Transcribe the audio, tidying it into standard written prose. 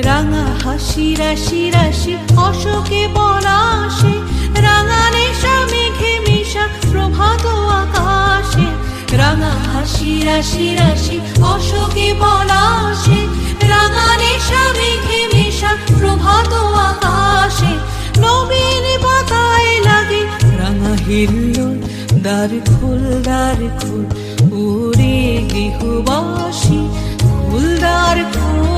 রাঙা হাসি রাশি রাশি অশোকে পলাশে, রাঙা নেশা মেঘে মেশা প্রভাত আকাশে। রাঙা হাসি রাশি রাশি অশোকে পলাশে, রাঙা নেশা মেঘে মেশা প্রভাত আকাশে। নবীন পাতায় লাগে রাঙা হিল্লোল, দ্বার খোল উড়ে গৃহবাসী, খোল দ্বার খোল।